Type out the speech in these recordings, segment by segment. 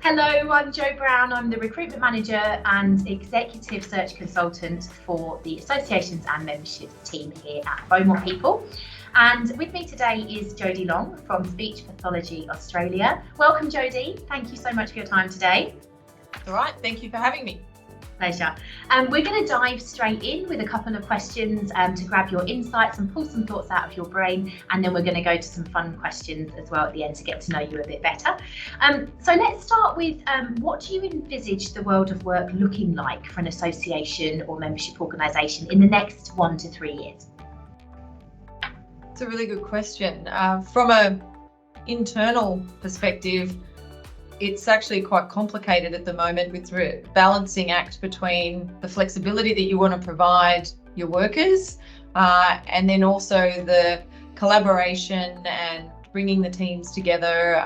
Hello, I'm Jo Brown. I'm the Recruitment Manager and Executive Search Consultant for the Associations and Membership team here at Beaumont People. And with me today is Jodie Long from Speech Pathology Australia. Welcome, Jodie. Thank you so much for your time today. All right, thank you for having me. Pleasure. We're going to dive straight in with a couple of questions to grab your insights and pull some thoughts out of your brain, and then we're going to go to some fun questions as well at the end to get to know you a bit better. So let's start with what do you envisage the world of work looking like for an association or membership organisation in the next 1 to 3 years? It's a really good question. From an internal perspective, it's actually quite complicated at the moment with the balancing act between the flexibility that you want to provide your workers and then also the collaboration and bringing the teams together.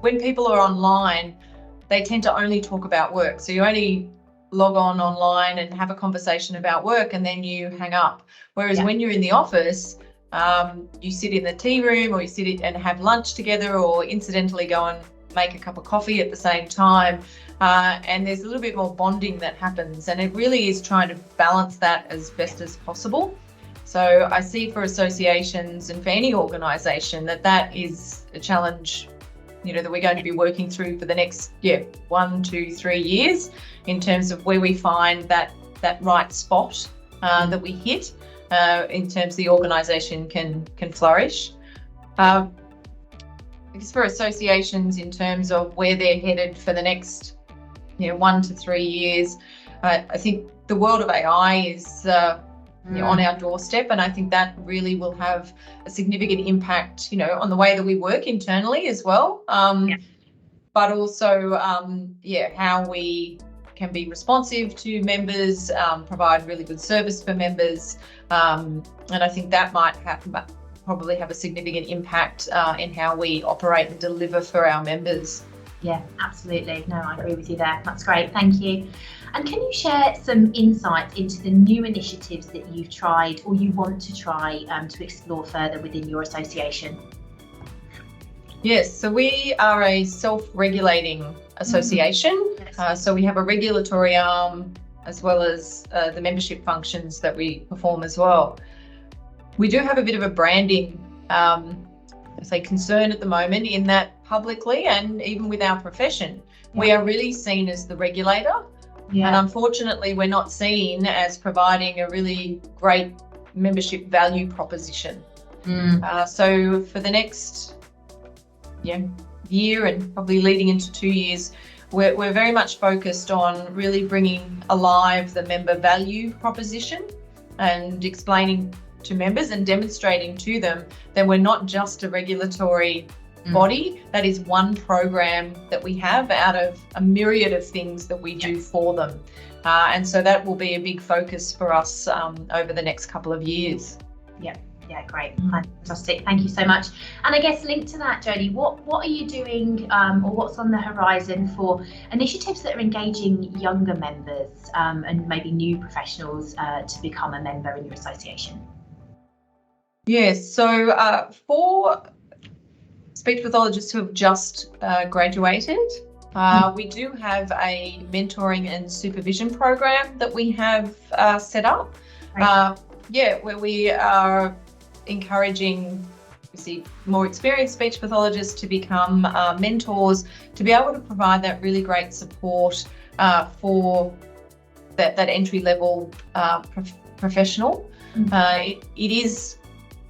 When people are online, they tend to only talk about work. So you only log on online and have a conversation about work and then you hang up. Whereas when you're in the office, you sit in the tea room or you sit and have lunch together or incidentally go and make a cup of coffee at the same time. And there's a little bit more bonding that happens. And it really is trying to balance that as best as possible. So I see for associations and for any organisation that is a challenge, that we're going to be working through for the next 1 to 3 years in terms of where we find that right spot that we hit in terms the organisation can flourish. Because for associations in terms of where they're headed for the next 1 to 3 years, I think the world of AI is on our doorstep, and I think that really will have a significant impact on the way that we work internally as well, but also how we can be responsive to members, provide really good service for members, and I think that might probably have a significant impact in how we operate and deliver for our members. Yeah, absolutely. No, I agree with you there. That's great. Thank you. And can you share some insights into the new initiatives that you've tried or you want to try to explore further within your association? Yes, so we are a self-regulating association. So we have a regulatory arm as well as the membership functions that we perform as well. We do have a bit of a branding, concern at the moment in that publicly and even with our profession, we are really seen as the regulator. And unfortunately, we're not seen as providing a really great membership value proposition. So for the next year and probably leading into 2 years, we're very much focused on really bringing alive the member value proposition and explaining to members and demonstrating to them that we're not just a regulatory body. That is one program that we have out of a myriad of things that we do for them. And so that will be a big focus for us over the next couple of years. Yeah, great. Fantastic. Thank you so much. And I guess linked to that, Jodie, what are you doing or what's on the horizon for initiatives that are engaging younger members and maybe new professionals to become a member in your association? Yes, so for speech pathologists who have just graduated, we do have a mentoring and supervision program that we have set up, where we are encouraging more experienced speech pathologists to become mentors, to be able to provide that really great support for that entry-level professional.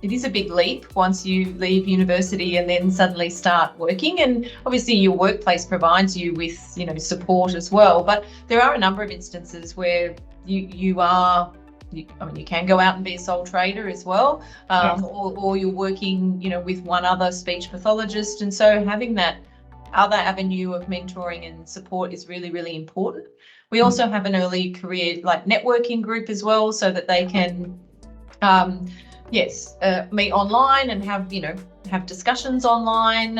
It is a big leap once you leave university and then suddenly start working, and obviously your workplace provides you with support as well, but there are a number of instances where you can go out and be a sole trader as well, or you're working with one other speech pathologist, and so having that other avenue of mentoring and support is really, really important. We also have an early career networking group as well, so that they can meet online and have discussions online,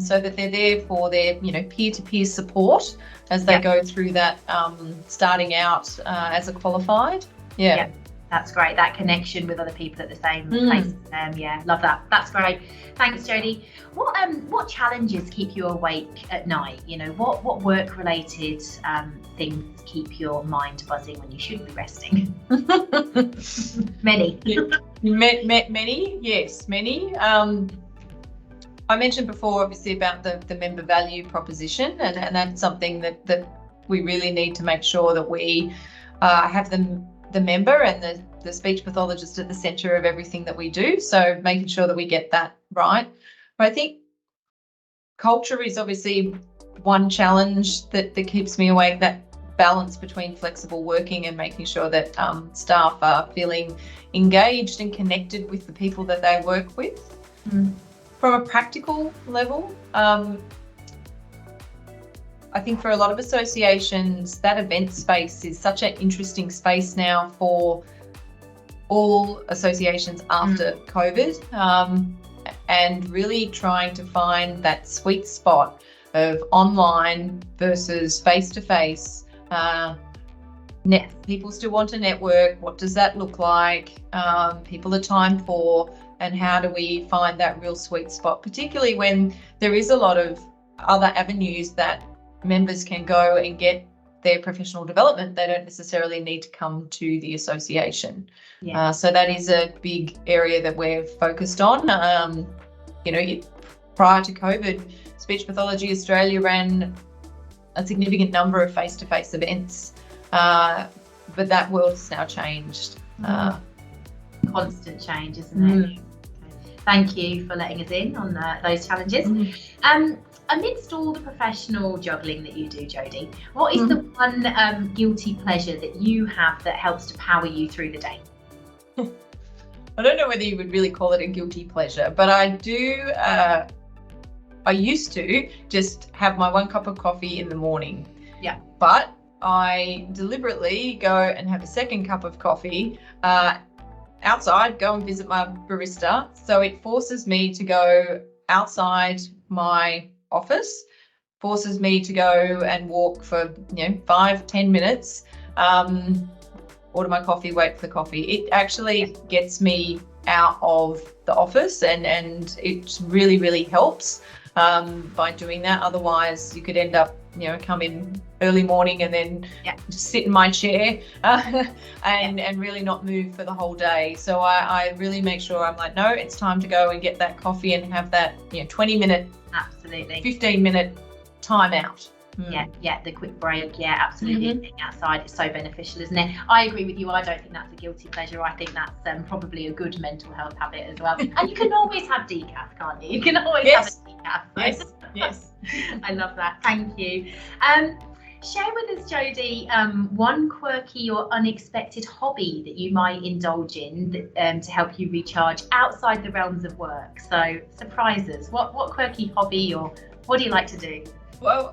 so that they're there for their peer-to-peer support as they go through that starting out as a qualified. That's great. That connection with other people at the same place. Yeah, love that. That's great. Thanks, Jodie. What challenges keep you awake at night? You know, what work related things keep your mind buzzing when you should be resting? Many. Many, yes, many. I mentioned before, obviously, about the member value proposition, and that's something that we really need to make sure that we have the member and the speech pathologist at the centre of everything that we do. So making sure that we get that right. But I think culture is obviously one challenge that keeps me awake, that balance between flexible working and making sure that staff are feeling engaged and connected with the people that they work with. From a practical level, I think for a lot of associations, that event space is such an interesting space now for all associations after COVID, and really trying to find that sweet spot of online versus face-to-face. People still want to network. What does that look like? People are time poor, and how do we find that real sweet spot, particularly when there is a lot of other avenues that members can go and get their professional development. They don't necessarily need to come to the association. So that is a big area that we're focused on. Prior to COVID, Speech Pathology Australia ran a significant number of face-to-face events, but that world has now changed. Constant change, isn't it? Okay. Thank you for letting us in on those challenges. Amidst all the professional juggling that you do, Jodie, what is the one guilty pleasure that you have that helps to power you through the day? I don't know whether you would really call it a guilty pleasure, but I do. I used to just have my 1 cup of coffee in the morning. Yeah. But I deliberately go and have a 2nd cup of coffee outside, go and visit my barista. So it forces me to go outside my office, forces me to go and walk for 5-10 minutes, order my coffee, wait for the coffee. It actually gets me out of the office, and it really, really helps by doing that. Otherwise, you could end up come in early morning and then just sit in my chair and really not move for the whole day. So I really make sure I'm like, no, it's time to go and get that coffee and have that 20-minute, absolutely 15-minute time out. The quick break. Absolutely. Being outside is so beneficial, isn't it? I agree with you. I don't think that's a guilty pleasure. I think that's probably a good mental health habit as well. And you can always have decaf, can't you? You can always have a decaf. Yes. I love that. Thank you. Share with us, Jodie, one quirky or unexpected hobby that you might indulge in to help you recharge outside the realms of work. So surprises. What quirky hobby, or what do you like to do? Well,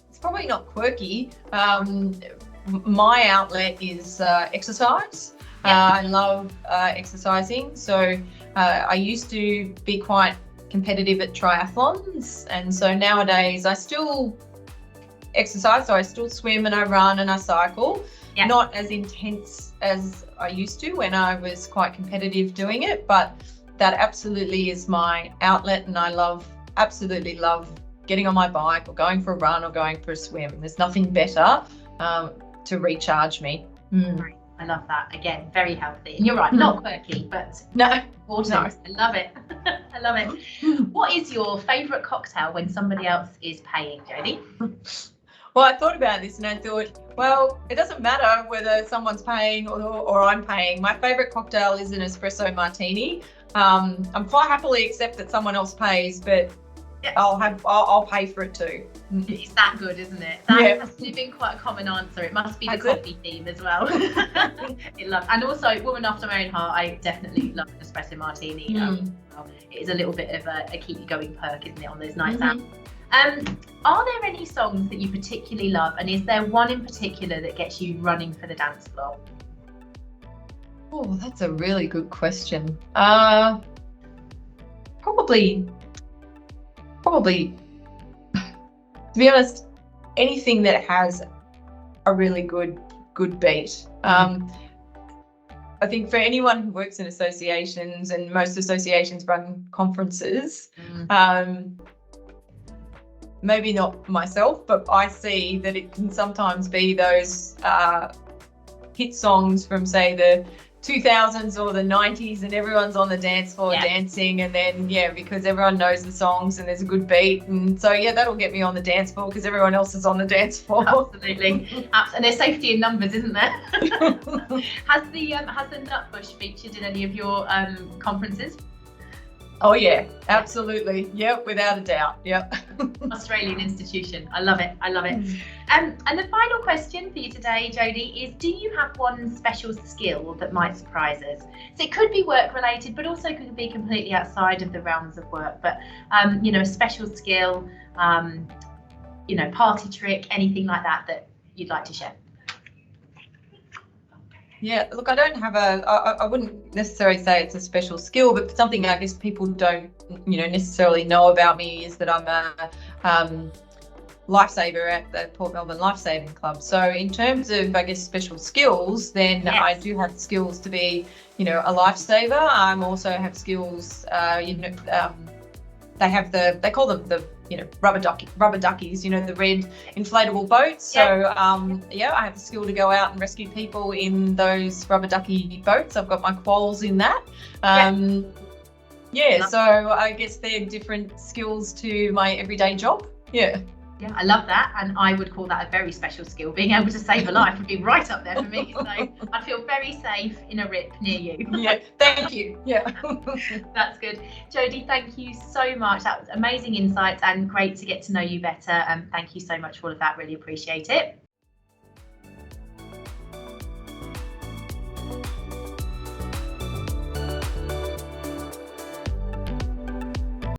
it's probably not quirky. My outlet is exercise. I love exercising. So I used to be quite competitive at triathlons, and so nowadays I still exercise. So I still swim and I run and I cycle. Not as intense as I used to when I was quite competitive doing it, but that absolutely is my outlet, and I absolutely love getting on my bike or going for a run or going for a swim. There's nothing better to recharge me. Right. I love that. Again, very healthy. And you're right, not quirky, but no. I love it. I love it. What is your favourite cocktail when somebody else is paying, Jodie? Well, I thought about this and I thought, well, it doesn't matter whether someone's paying or I'm paying. My favourite cocktail is an espresso martini. I'm quite happily accept that someone else pays, but I'll pay for it too. It's that good, isn't it? That has been quite a common answer. It must be the coffee theme as well. And also, woman after my own heart, I definitely love an espresso martini. It is a little bit of a keep you going perk, isn't it, on those nights out? Are there any songs that you particularly love, and is there one in particular that gets you running for the dance floor? Oh, that's a really good question. Probably, to be honest, anything that has a really good beat. I think for anyone who works in associations, and most associations run conferences, maybe not myself, but I see that it can sometimes be those hit songs from, say, the 2000s or the 90s, and everyone's on the dance floor dancing, and then because everyone knows the songs and there's a good beat, and so that'll get me on the dance floor because everyone else is on the dance floor. Absolutely. And there's safety in numbers, isn't there? Has the Nutbush featured in any of your conferences? Oh yeah, absolutely. Yep, without a doubt. Yep. Australian institution. I love it. And the final question for you today, Jodie, is do you have one special skill that might surprise us? So it could be work related, but also could be completely outside of the realms of work. But a special skill, party trick, anything like that you'd like to share. Yeah, look, I don't have I wouldn't necessarily say it's a special skill, but something I guess people don't, necessarily know about me is that I'm a lifesaver at the Port Melbourne Lifesaving Club. So in terms of, I guess, special skills, then I do have skills to be, a lifesaver. I also have skills, they call them the rubber duckies, the red inflatable boats. So I have the skill to go out and rescue people in those rubber ducky boats. I've got my quals in that. So I guess they're different skills to my everyday job. Yeah, I love that, and I would call that a very special skill. Being able to save a life would be right up there for me. So I feel very safe in a rip near you. Yeah, thank you. Yeah, that's good. Jodie, thank you so much. That was amazing insights and great to get to know you better. Thank you so much for all of that. Really appreciate it.